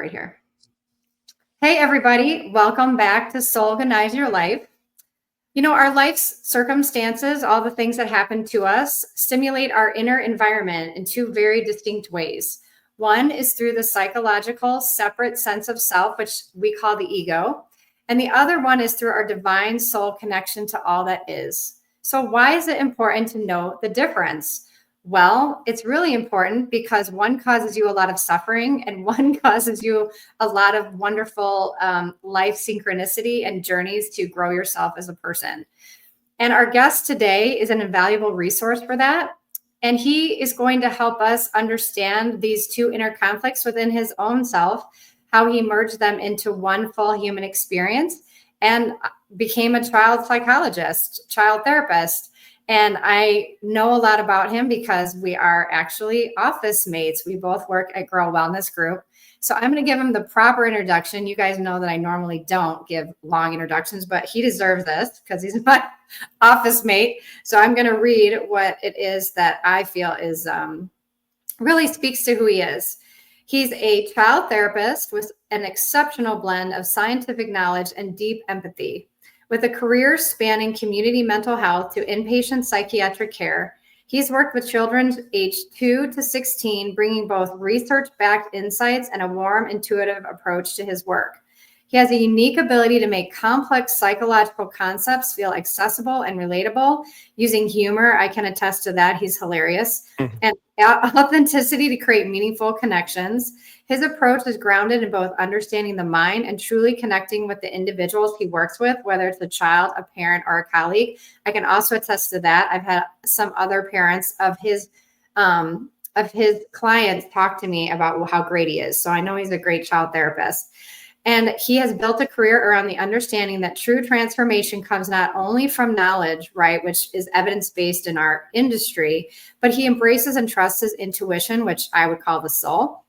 right here. Hey, everybody. Welcome back to Soulganize Your Life. You know, our life's circumstances, all the things that happen to us, stimulate our inner environment in two very distinct ways. One is through the psychological separate sense of self, which we call the ego. And the other one is through our divine soul connection to all that is. So, why is it important to know the difference? Well, it's really important because one causes you a lot of suffering and one causes you a lot of wonderful life synchronicity and journeys to grow yourself as a person. And our guest today is an invaluable resource for that. And he is going to help us understand these two inner conflicts within his own self, how he merged them into one full human experience and became a child psychologist, child therapist. And I know a lot about him because we are actually office mates. We both work at Girl Wellness Group. So I'm going to give him the proper introduction. You guys know that I normally don't give long introductions, but he deserves this because he's my office mate. So I'm going to read what it is that I feel is really speaks to who he is. He's a child therapist with an exceptional blend of scientific knowledge and deep empathy. With a career spanning community mental health to inpatient psychiatric care, he's worked with children aged 2 to 16, bringing both research-backed insights and a warm, intuitive approach to his work. He has a unique ability to make complex psychological concepts feel accessible and relatable. Using humor, I can attest to that. He's hilarious. And authenticity to create meaningful connections. His approach is grounded in both understanding the mind and truly connecting with the individuals he works with, whether it's a child, a parent, or a colleague. I can also attest to that. I've had some other parents of his clients talk to me about how great he is. So I know he's a great child therapist. And he has built a career around the understanding that true transformation comes not only from knowledge, right, which is evidence-based in our industry, but he embraces and trusts his intuition, which I would call the soul.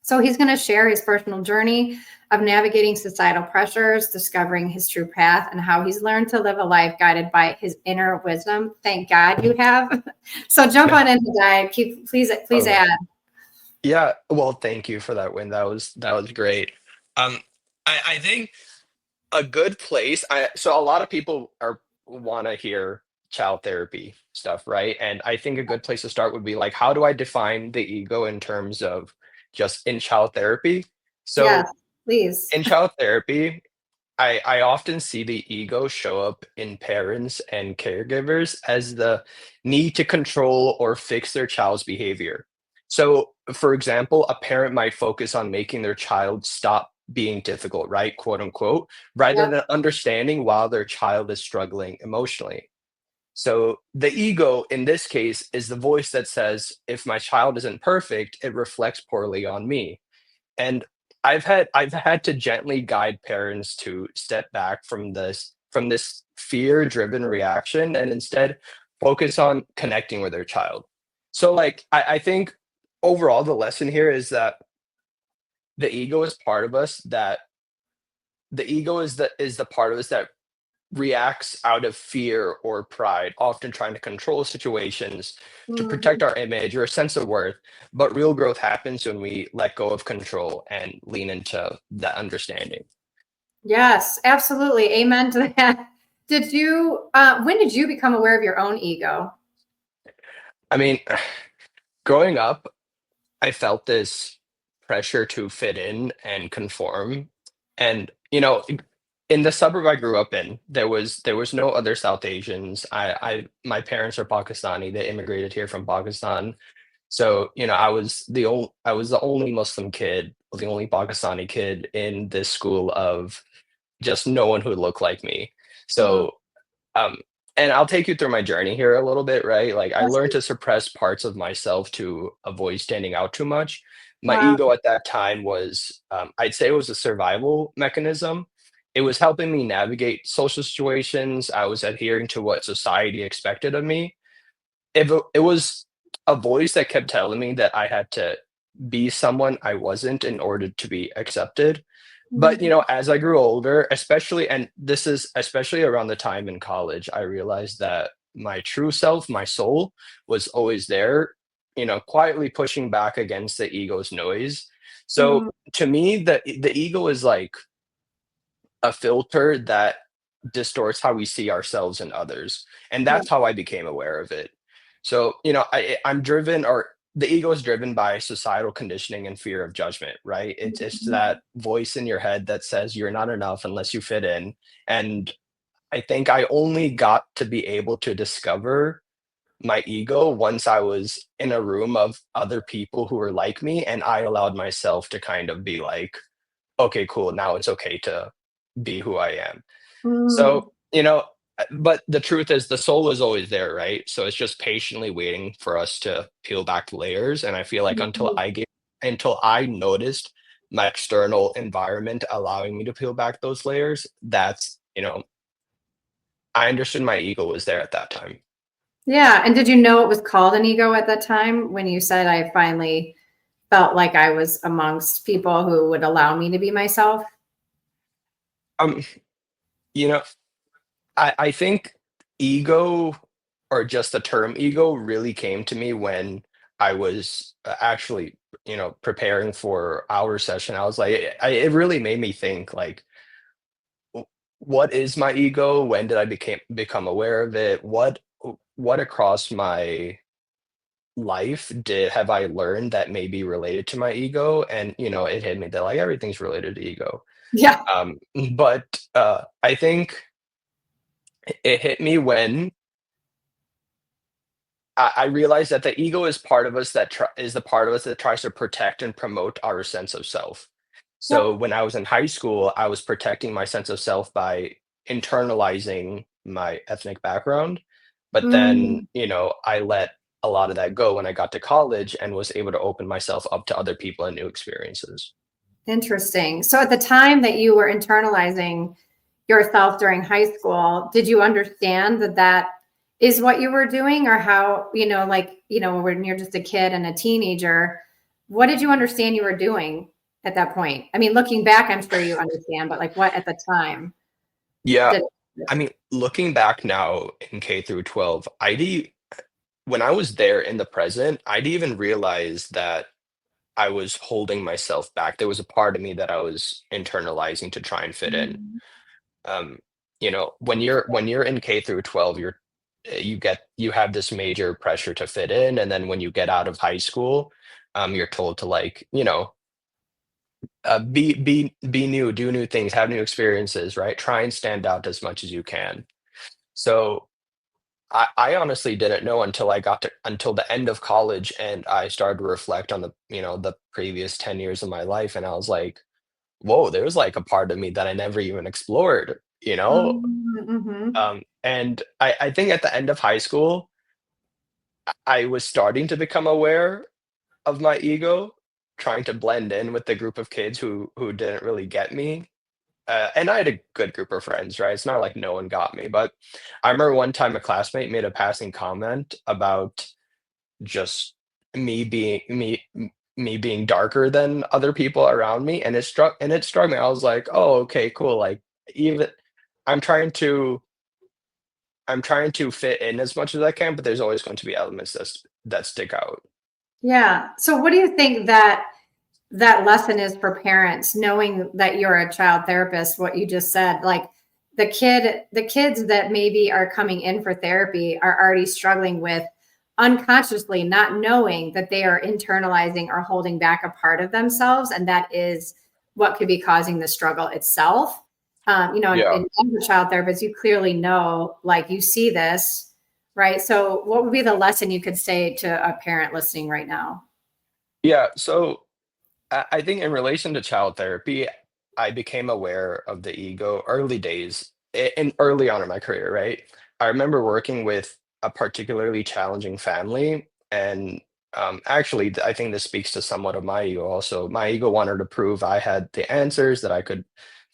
So he's going to share his personal journey of navigating societal pressures, discovering his true path, and how he's learned to live a life guided by his inner wisdom. Thank God you have. So jump on in, Di. Please add. Yeah, well, thank you for that win. That was great. Um, I think a good place. So a lot of people are want to hear child therapy stuff, right? And I think a good place to start would be like, how do I define the ego in terms of just in child therapy? Yes, So please. in child therapy, I often see the ego show up in parents and caregivers as the need to control or fix their child's behavior. So, for example, a parent might focus on making their child stop being difficult, right? Quote unquote, rather Yep. than understanding while their child is struggling emotionally. So, the ego in this case is the voice that says, if my child isn't perfect, it reflects poorly on me. And I've had to gently guide parents to step back from this fear-driven reaction and instead focus on connecting with their child. So like I think overall the lesson here is that the ego is part of us that the ego is the part of us that reacts out of fear or pride, often trying to control situations to Mhm. protect our image or a sense of worth. But real growth happens when we let go of control and lean into that understanding. Yes, absolutely. Amen to that. When did you become aware of your own ego? I mean, growing up, I felt this pressure to fit in and conform. And, in the suburb I grew up in, there was no other South Asians. My parents are Pakistani. They immigrated here from Pakistan. So, I was the only Muslim kid, the only Pakistani kid in this school of just no one who looked like me. Mhm. So, um, and I'll take you through my journey here a little bit, right? Like I Yes. learned to suppress parts of myself to avoid standing out too much. My Wow. ego at that time was, I'd say it was a survival mechanism. It was helping me navigate social situations. I was adhering to what society expected of me. It was a voice that kept telling me that I had to be someone I wasn't in order to be accepted. But, Mhm. as I grew older, especially and this is especially around the time in college, I realized that my true self, my soul, was always there, quietly pushing back against the ego's noise. So to me, the ego is like a filter that distorts how we see ourselves and others, and Yeah. that's how I became aware of it. So, I'm driven, or the ego is driven by societal conditioning and fear of judgment, right? It's Mhm. that voice in your head that says you're not enough unless you fit in. And I think I only got to be able to discover my ego once I was in a room of other people who were like me, and I allowed myself to kind of be like, okay, cool, now it's okay to be who I am. Mm. So, but the truth is the soul is always there, right? So it's just patiently waiting for us to peel back the layers. And I feel like Mhm. until I noticed my external environment allowing me to peel back those layers, I understood my ego was there at that time. Yeah, and did you know it was called an ego at that time when you said I finally felt like I was amongst people who would allow me to be myself? Um, you know, I think ego, or just the term ego, really came to me when I was actually, preparing for our session. I was like, it really made me think, like, what is my ego? When did I become aware of it? What across my life did have I learned that may be related to my ego? And it hit me that like everything's related to ego. Yeah. Um, but I think it hit me when I realized that the ego is part of us is the part of us that tries to protect and promote our sense of self. So Yep. when I was in high school, I was protecting my sense of self by internalizing my ethnic background. But then, Mm. I let a lot of that go when I got to college and was able to open myself up to other people and new experiences. Interesting. So at the time that you were internalizing yourself during high school, did you understand that that is what you were doing or how, like, when you're just a kid and a teenager, what did you understand you were doing at that point? I mean, looking back, I'm sure you understand, but like what at the time Yeah. did I mean, looking back now in K through 12, when I was there in the present, I didn't even realize that I was holding myself back. There was a part of me that I was internalizing to try and fit in. Mhm. Um, when you're in K through 12, you have this major pressure to fit in, and then when you get out of high school, you're told to, like, be new, do new things, have new experiences, right? Try and stand out as much as you can. So I honestly didn't know until the end of college, and I started to reflect on the previous 10 years of my life, and I was like, whoa, there's like a part of me that I never even explored, you know? Mhm. And I think at the end of high school, I was starting to become aware of my ego, trying to blend in with the group of kids who didn't really get me. And I had a good group of friends, right? It's not like no one got me, but I remember one time a classmate made a passing comment about just me being darker than other people around me, and it struck me. I was like, "Oh, okay, cool." Like, even I'm trying to I'm trying to fit in as much as I can, but there's always going to be elements that stick out. Yeah. So what do you think that lesson is for parents, knowing that you're a child therapist, what you just said, like the kids that maybe are coming in for therapy are already struggling with unconsciously not knowing that they are internalizing or holding back a part of themselves, and that is what could be causing the struggle itself. Yeah. As a child therapist, you clearly know, like you see this, right? So what would be the lesson you could say to a parent listening right now? Yeah, so I think in relation to child therapy, I became aware of the ego early days, in early on in my career, right? I remember working with a particularly challenging family, and actually, I think this speaks to somewhat of my ego also. My ego wanted to prove I had the answers, that I could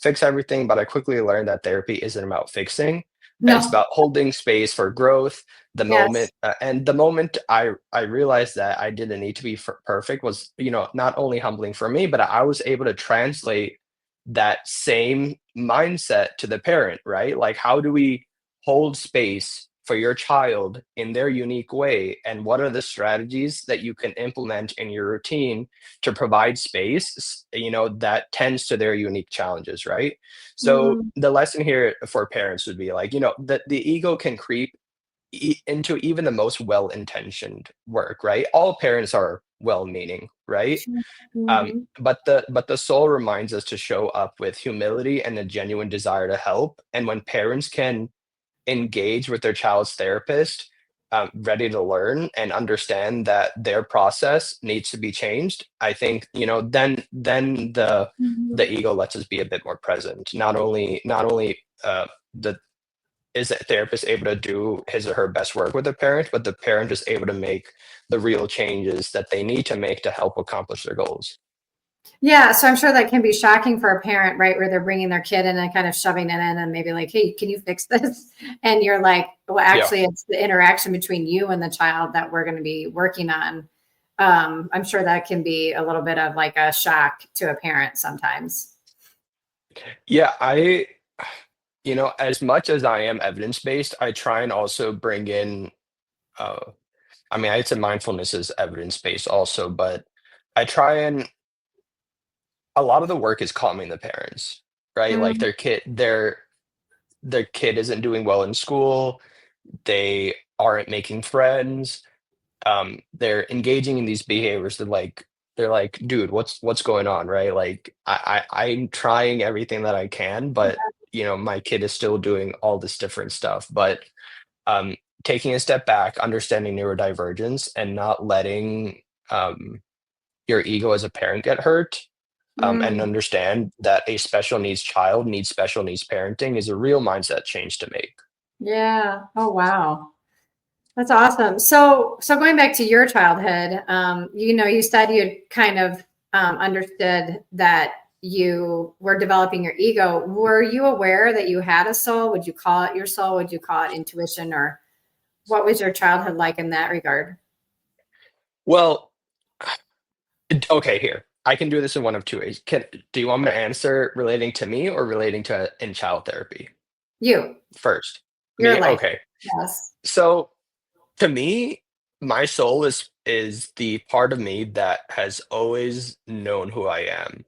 fix everything, but I quickly learned that therapy isn't about fixing. It's No. about holding space for growth. Yes. The moment I realized that I didn't need to be perfect was, not only humbling for me, but I was able to translate that same mindset to the parent, right? Like, how do we hold space for your child in their unique way, and what are the strategies that you can implement in your routine to provide space, that tends to their unique challenges, right? So Mm, the lesson here for parents would be like, that the ego can creep into even the most well-intentioned work, right? All parents are well-meaning, right? sure. Mhm. But the soul reminds us to show up with humility and a genuine desire to help. And when parents can engage with their child's therapist, ready to learn and understand that their process needs to be changed, I think, then the Mhm. ego lets us be a bit more present. Not only the is the therapist able to do his or her best work with the parent, but the parent is able to make the real changes that they need to make to help accomplish their goals. Yeah, so I'm sure that can be shocking for a parent, right? Where they're bringing their kid in and kind of shoving it in and maybe like, hey, can you fix this? And you're like, well, Yeah. actually, it's the interaction between you and the child that we're going to be working on. I'm sure that can be a little bit of like a shock to a parent sometimes. Yeah, as much as I am evidence-based, I try and also bring in, uh, I'd say mindfulness is evidence-based also, but I try and a lot of the work is calming the parents, right? Like Mm, their kid isn't doing well in school, they aren't making friends, they're engaging in these behaviors that they're like, dude, what's going on, right? Like I'm trying everything that I can, but my kid is still doing all this different stuff. But um, taking a step back, understanding neurodivergence, and not letting your ego as a parent get hurt, and mm, understand that a special needs child needs special needs parenting is a real mindset change to make. yeah. Oh, wow. That's awesome. So going back to your childhood, you said you kind of understood that you were developing your ego. Were you aware that you had a soul? Would you call it your soul? Would you call it intuition? Or what was your childhood like in that regard? Well, okay, here. I can do this in one of two ways. Do you want me to answer relating to me or relating to in child therapy You, first? your Me? life. Okay. Yes. So to me, my soul is the part of me that has always known who I am,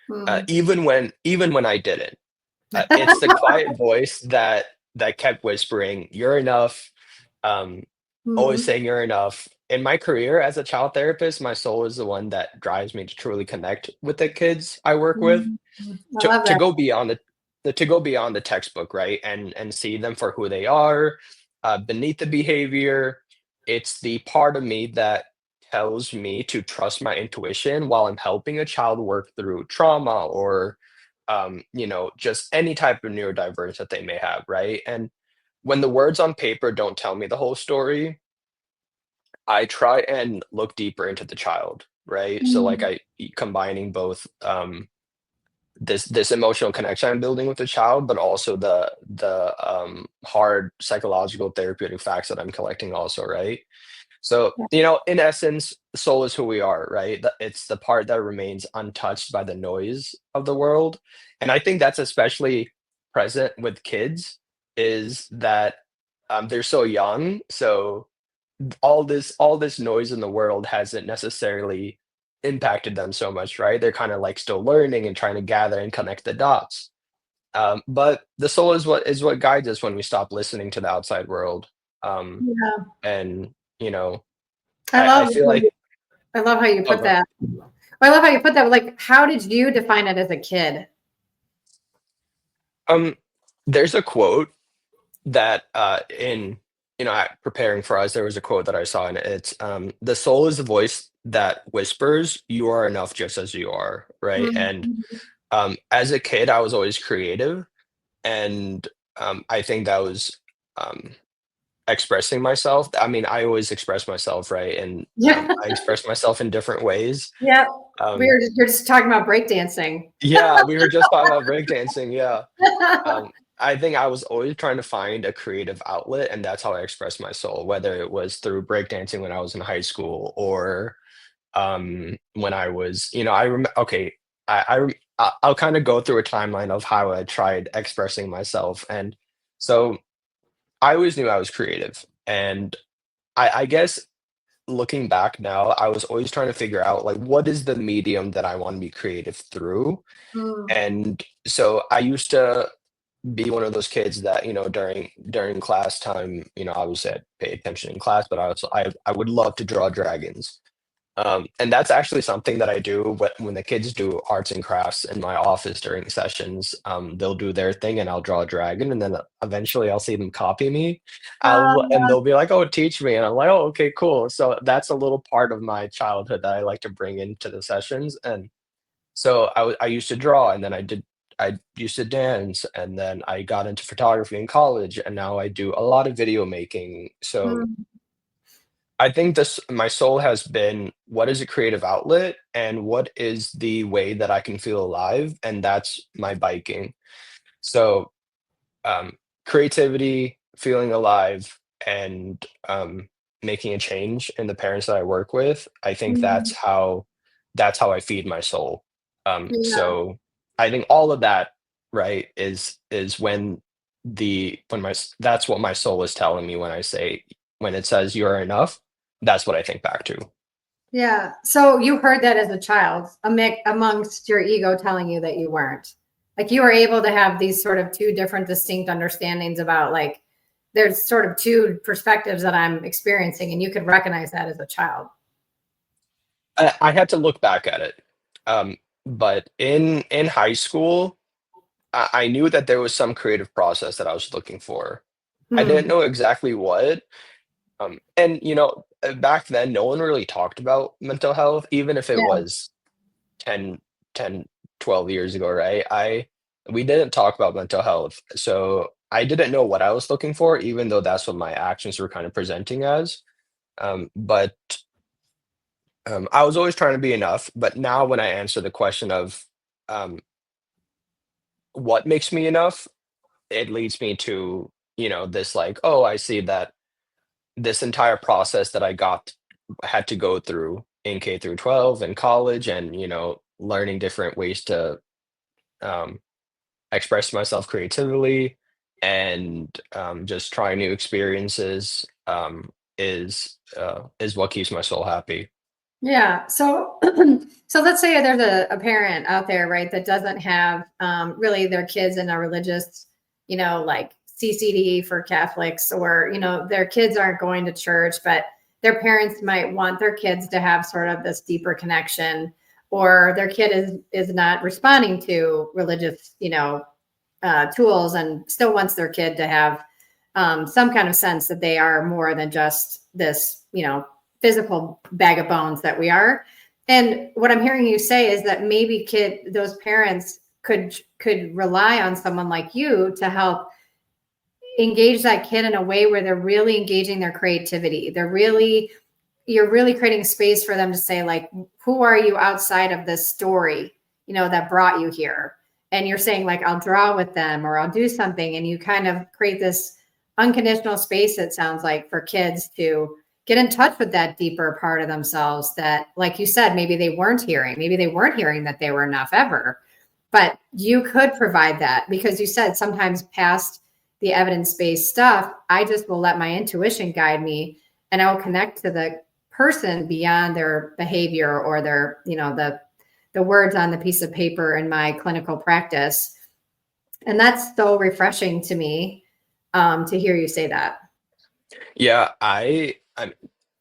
Mm. even when I didn't. It's the quiet voice that kept whispering, "You're enough." Um, Always Mhm. saying you're enough. In my career as a child therapist, my soul is the one that drives me to truly connect with the kids I work with, Mhm. I to love to that. go beyond the textbook, right? And see them for who they are, beneath the behavior. It's the part of me that tells me to trust my intuition while I'm helping a child work through trauma or, just any type of neurodivergence that they may have, right? And when the words on paper don't tell me the whole story, I try and look deeper into the child, right? So like Mm. combining both this emotional connection I'm building with the child, but also the hard psychological therapeutic facts that I'm collecting also, right? So, in essence, soul is who we are, right? It's the part that remains untouched by the noise of the world. And I think that's especially present with kids, is that they're so young. So all this noise in the world hasn't necessarily impacted them so much, right? They're kind of like still learning and trying to gather and connect the dots. But the soul is what guides us when we stop listening to the outside world. Um, Yeah. and you know, I I love feel how you, like I love how you oh, put go ahead. that. I love how you put that. Like, how did you define it as a kid? Um, there's a quote that in preparing for us, there was a quote that I saw, and it's the soul is the voice that whispers, "You are enough just as you are," right? And Mhm. as a kid, I was always creative, and I think that was um, expressing myself. I always express myself, right? And Yeah. I express myself in different ways. Yeah. Um, You're just talking about breakdancing. yeah, we were just talking about breakdancing. Yeah. I think I was always trying to find a creative outlet, and that's how I expressed my soul, whether it was through breakdancing when I was in high school or when I was, okay, I'll kind of go through a timeline of how I tried expressing myself. And so I always knew I was creative, and I guess looking back now, I was always trying to figure out, like, what is the medium that I wanna be creative through? Mm, And so I used to be one of those kids that, during class time, obviously I'd pay attention in class, but I would love to draw dragons. And that's actually something that I do when the kids do arts and crafts in my office during sessions. They'll do their thing and I'll draw a dragon, and then eventually I'll see them copy me. And uh, they'll be like, "Oh, teach me." And I'm like, "Oh, okay, cool." So that's a little part of my childhood that I like to bring into the sessions. And so I used to draw, and then I used to dance, and then I got into photography in college, and now I do a lot of video making. So mm, I think this my soul has been, what is a creative outlet and what is the way that I can feel alive? And that's my biking. So, creativity, feeling alive, and, making a change in the parents that I work with, I think mm, that's how I feed my soul. yeah, So I think all of that, right, is when that's what my soul is telling me when it says you are enough, that's what I think back to. yeah. So you heard that as a child, amongst your ego telling you that you weren't. Like you were able to have these sort of two different distinct understandings about like there's sort of two perspectives that I'm experiencing, and you could recognize that as a child. I had to look back at it. But in high school, I knew that there was some creative process that I was looking for. I Hmm. didn't know exactly what. And back then, no one really talked about mental health, even if it Yeah. was 10, 10, 12 years ago, right? We didn't talk about mental health. So I didn't know what I was looking for, even though that's what my actions were kind of presenting as. But I was always trying to be enough. But now when I answer the question of um, what makes me enough, it leads me to, this like, oh, I see that this entire process that I had to go through in K through 12 and college, and learning different ways to um, express myself creatively, and just try new experiences, is what keeps my soul happy. Yeah. So, so let's say there's a parent out there, right, that doesn't have really their kids in a religious, like CCD for Catholics, or their kids aren't going to church, but their parents might want their kids to have sort of this deeper connection, or their kid is not responding to religious, tools, and still wants their kid to have some kind of sense that they are more than just this, physical bag of bones that we are. And what I'm hearing you say is that maybe those parents could rely on someone like you to help engage that kid in a way where they're really engaging their creativity. You're really creating space for them to say, like, who are you outside of this story, that brought you here? And you're saying, like, I'll draw with them or I'll do something. And you kind of create this unconditional space, it sounds like, for kids to get in touch with that deeper part of themselves that, like you said, maybe they weren't hearing. Maybe they weren't hearing that they were enough ever. But you could provide that because you said sometimes past the evidence based stuff, I just will let my intuition guide me, and I will connect to the person beyond their behavior or their, the words on the piece of paper in my clinical practice. And that's so refreshing to me, to hear you say that. Yeah,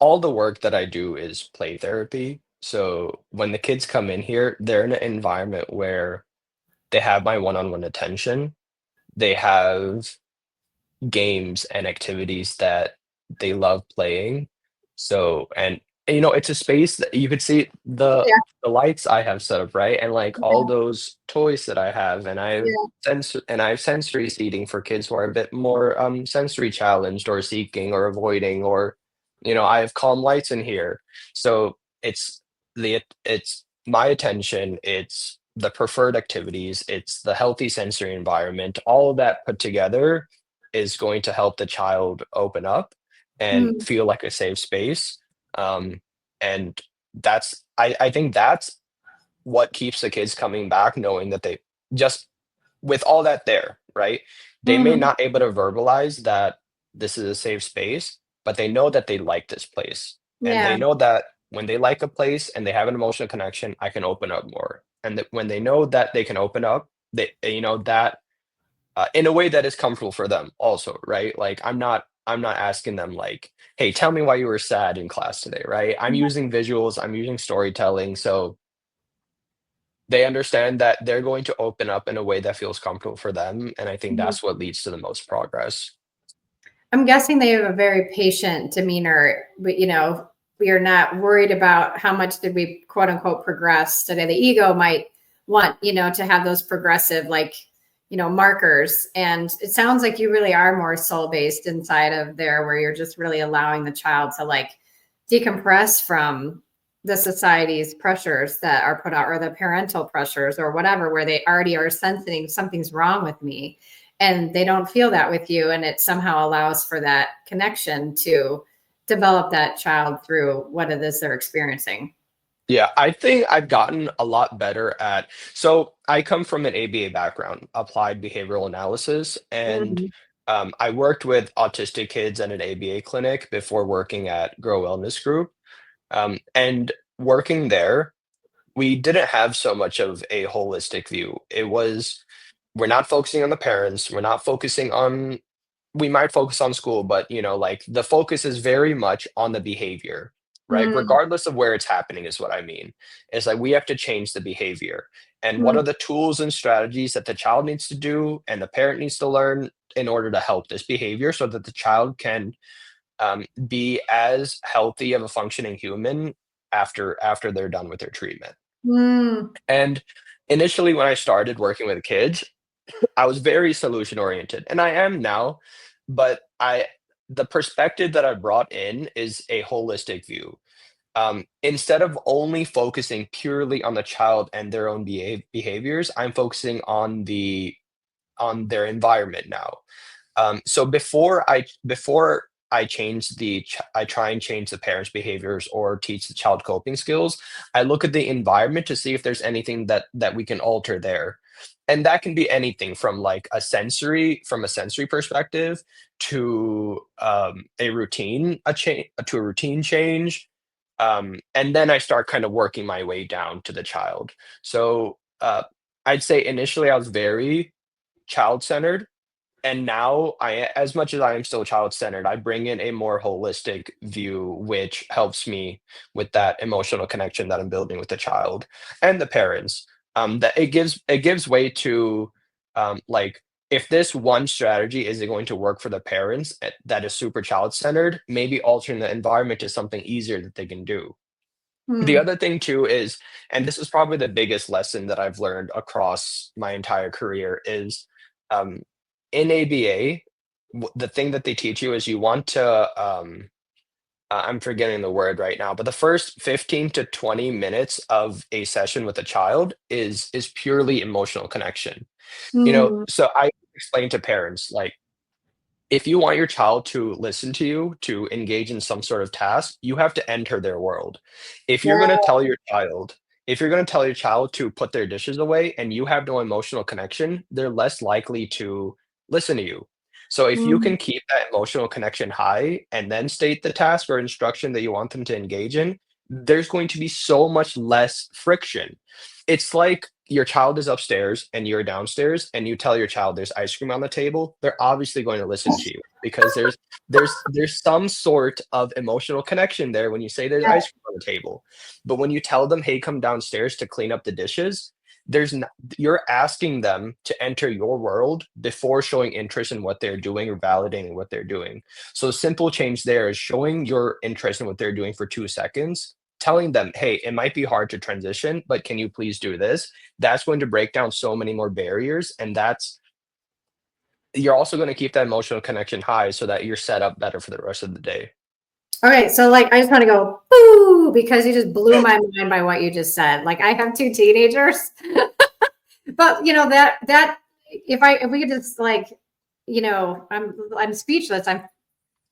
all the work that I do is play therapy. So when the kids come in here, they're in an environment where they have my one-on-one attention. They have games and activities that they love playing. So, and it's a space that you could see Yeah, the lights I have set up, right? And like all yeah, those toys that I have, and yeah, I have sensory seating for kids who are a bit more sensory challenged or seeking or avoiding, or I have calm lights in here. So it's my attention, it's the preferred activities, it's the healthy sensory environment, all of that put together is going to help the child open up and mm, feel like a safe space. Um, and I think that's what keeps the kids coming back, knowing that they just with all that there, right? They may mhm, not able to verbalize that, this is a safe space, but they know that they like this place. And they Yeah. know that when they like a place and they have an emotional connection, I can open up more. And that when they know that they can open up, that in a way that is comfortable for them also, right? Like I'm not asking them like, "Hey, tell me why you were sad in class today," right? I'm using visuals, I'm using storytelling, so they understand that they're going to open up in a way that feels comfortable for them, and I think Mhm. that's what leads to the most progress. I'm guessing they have a very patient demeanor, but we are not worried about how much did we quote unquote progress today. The ego might want, to have those progressive like, markers. And it sounds like you really are more soul based inside of there where you're just really allowing the child to like decompress from the society's pressures that are put out or the parental pressures or whatever, where they already are sensing something's wrong with me and they don't feel that with you, and it somehow allows for that connection to develop that child through what it is they're experiencing. Yeah, I think I've gotten a lot better at so I come from an ABA background, applied behavioral analysis, and Mhm. I worked with autistic kids at an ABA clinic before working at Grow Wellness Group. And working there, we didn't have so much of a holistic view. It was we're not focusing on the parents, we're not focusing on we might focus on school, but like the focus is very much on the behavior, right? Mm, Regardless of where it's happening, is what I mean. It's like we have to change the behavior. And what mm, are the tools and strategies that the child needs to do and the parent needs to learn in order to help this behavior so that the child can be as healthy of a functioning human after they're done with their treatment. mm, And initially, when I started working with kids, I was very solution oriented, and I am now, but the perspective that I brought in is a holistic view. Instead of only focusing purely on the child and their own behaviors, I'm focusing on their environment now. So before I I try and change the parents' behaviors or teach the child coping skills, I look at the environment to see if there's anything that we can alter there. And that can be anything from like from a sensory perspective to a routine change. And then I start kind of working my way down to the child. So I'd say initially I was very child centered, and now as much as I am still child-centered, I bring in a more holistic view, which helps me with that emotional connection that I'm building with the child and the parents. That it gives way to, like, if this one strategy isn't going to work for the parents, that is super child-centered, maybe altering the environment to something easier that they can do. The mm. other thing too is, and this is probably the biggest lesson that I've learned across my entire career is, um, in ABA, the thing that they teach you is you want to, I'm forgetting the word right now, but the first 15 to 20 minutes of a session with a child is purely emotional connection. Mm, So I explain to parents like if you want your child to listen to you, to engage in some sort of task, you have to enter their world. If you're gonna yeah. tell your child if you're gonna tell your child to put their dishes away and you have no emotional connection, they're less likely to listen to you. So if you Mm, can keep that emotional connection high and then state the task or instruction that you want them to engage in, there's going to be so much less friction. It's like your child is upstairs and you're downstairs and you tell your child there's ice cream on the table, they're obviously going to listen to you because there's some sort of emotional connection there when you say there's ice cream on the table. But when you tell them, "Hey, come downstairs to clean up the dishes," there's n you're asking them to enter your world before showing interest in what they're doing or validating what they're doing. So a simple change there is showing your interest in what they're doing for 2 seconds, telling them, "Hey, it might be hard to transition, but can you please do this?" That's going to break down so many more barriers, and that's you're also gonna keep that emotional connection high so that you're set up better for the rest of the day. Okay, so like I just want to go boo because you just blew my mind by what you just said. Like I have two teenagers, but that if we could just like, I'm speechless. I'm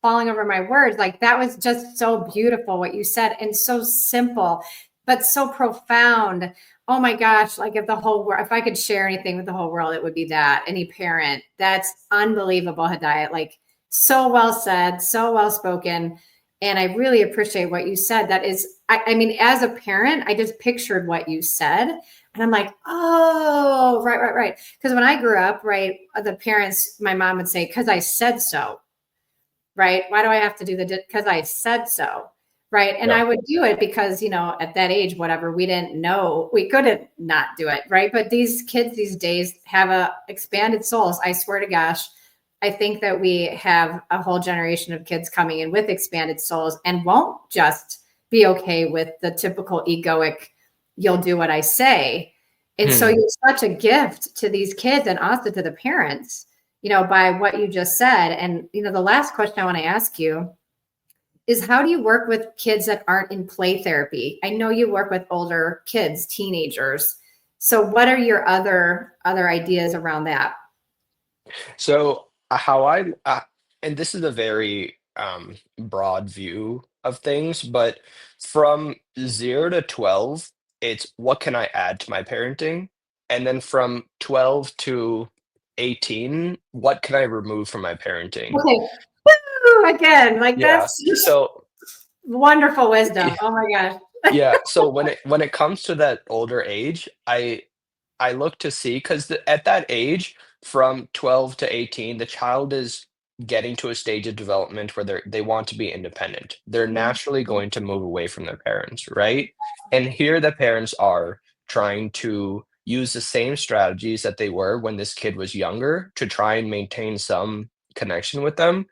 falling over my words. Like that was just so beautiful what you said and so simple, but so profound. Oh my gosh, like if the whole world, if I could share anything with the whole world, it would be that. Any parent, that's unbelievable, Hidayat. Like So well said, so well spoken. And I really appreciate what you said. That is, I mean, as a parent, I just pictured what you said. And I'm like, oh, right, right, right. Because when I grew up, right, the parents, my mom would say, because I said so, right? Why do I have to do the, because I said so, right? And Yeah. I would do it because, at that age, whatever, we didn't know, we couldn't not do it, right? But these kids these days have expanded souls. I swear to gosh, I think that we have a whole generation of kids coming in with expanded souls and won't just be okay with the typical egoic, you'll do what I say. And so Hmm. you're such a gift to these kids and also to the parents, by what you just said. And, the last question I want to ask you is, how do you work with kids that aren't in play therapy? I know you work with older kids, teenagers. So what are your other ideas around that? So how and this is a very broad view of things, but from 0 to 12, it's what can I add to my parenting? And then from 12 to 18, what can I remove from my parenting? Okay. Woo! Again, like Yeah. that's So wonderful wisdom. Oh my gosh. yeah, so when it comes to that older age, I look to see because at that age, from 12 to 18, the child is getting to a stage of development where they want to be independent. They're naturally Mhm. going to move away from their parents, right? And here the parents are trying to use the same strategies that they were when this kid was younger to try and maintain some connection with them.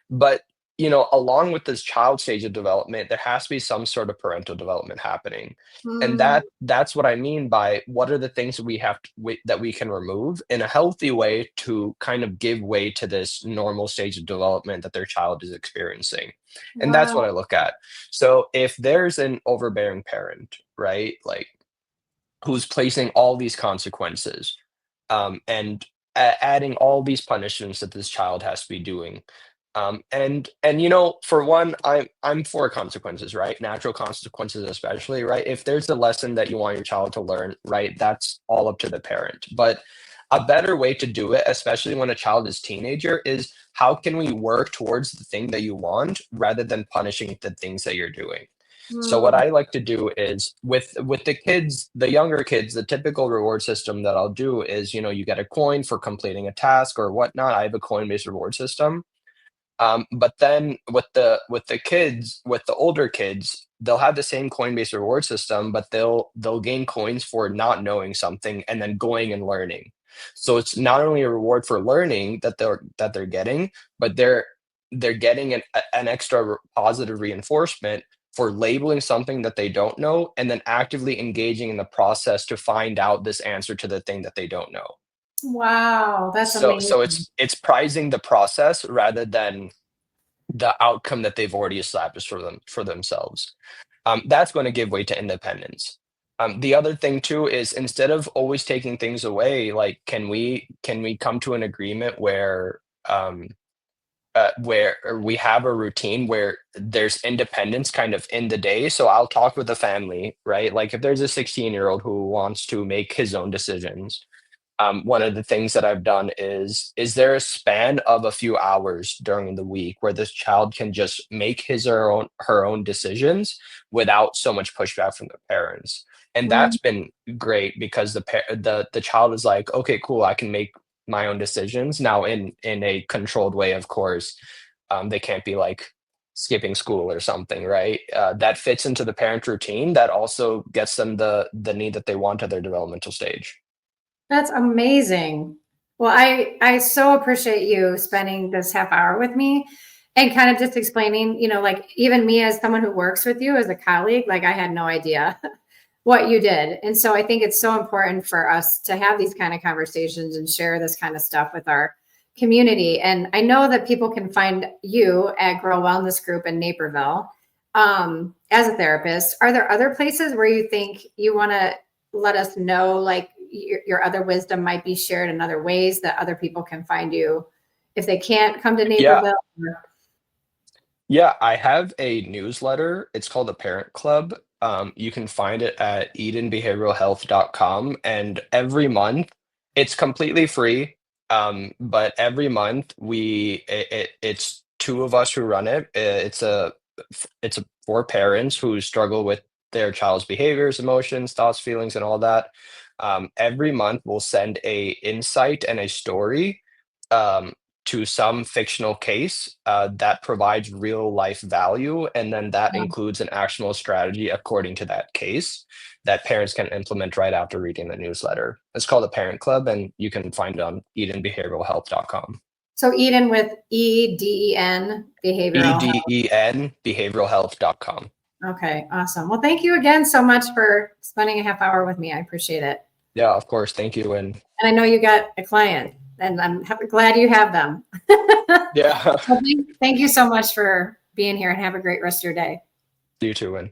But, along with this child stage of development, there has to be some sort of parental development happening. And Mm, that's what I mean by what are the things that that we can remove in a healthy way to kind of give way to this normal stage of development that their child is experiencing. And that's what wow. I look at. So if there's an overbearing parent, right? Like who's placing all these consequences and adding all these punishments that this child has to be doing. And for one, I'm for consequences, right? Natural consequences, especially, right? If there's a lesson that you want your child to learn, right, that's all up to the parent. But a better way to do it, especially when a child is teenager, is how can we work towards the thing that you want rather than punishing the things that you're doing? So what Mm, I like to do is with the kids, the younger kids, the typical reward system that I'll do is, you get a coin for completing a task or whatnot. I have a coin-based reward system. But then with the kids, with the older kids, they'll have the same coin-based reward system, but they'll gain coins for not knowing something and then going and learning. So it's not only a reward for learning that they're getting, but they're getting an extra positive reinforcement for labeling something that they don't know and then actively engaging in the process to find out this answer to the thing that they don't know. wow, that's So amazing. it's prizing the process rather than the outcome that they've already established for themselves. That's going to give way to independence. The other thing too is instead of always taking things away, like can we come to an agreement where we have a routine where there's independence kind of in the day. So I'll talk with the family, right? Like if there's a 16-year-old who wants to make his own decisions, one of the things that I've done is there a span of a few hours during the week where this child can just make his or her own decisions without so much pushback from the parents? And Mm, that's been great because the child is like, okay, cool, I can make my own decisions now in a controlled way, of course. They can't be like skipping school or something, right? That fits into the parent routine that also gets them the need that they want at their developmental stage. that's amazing. Well, I so appreciate you spending this half hour with me and kind of just explaining, like even me as someone who works with you as a colleague, like I had no idea what you did. And so I think it's so important for us to have these kind of conversations and share this kind of stuff with our community. And I know that people can find you at Grow Wellness Group in Naperville as a therapist. Are there other places where you think you want to let us know, like your other wisdom might be shared in other ways that other people can find you if they can't come to Yeah, Naperville? yeah, I have a newsletter. It's called the Parent Club. You can find it at edenbehavioralhealth.com, and every month it's completely free. But every month it's two of us who run it. It's for parents who struggle with their child's behaviors, emotions, thoughts, feelings, and all that. Every month we'll send a insight and a story um, to some fictional case that provides real life value, and then that includes an actionable strategy according to that case that parents can implement right after reading the newsletter. It's called the Parent Club, and you can find it on EdenBehavioralHealth.com. So Eden with EDEN behavioral. EDEN behavioralhealth.com. Okay, awesome. Well, thank you again so much for spending a half hour with me. I appreciate it. Yeah, of course. Thank you. And I know you got a client, and I'm glad you have them. yeah, Well, thank you so much for being here, and have a great rest of your day. you too. And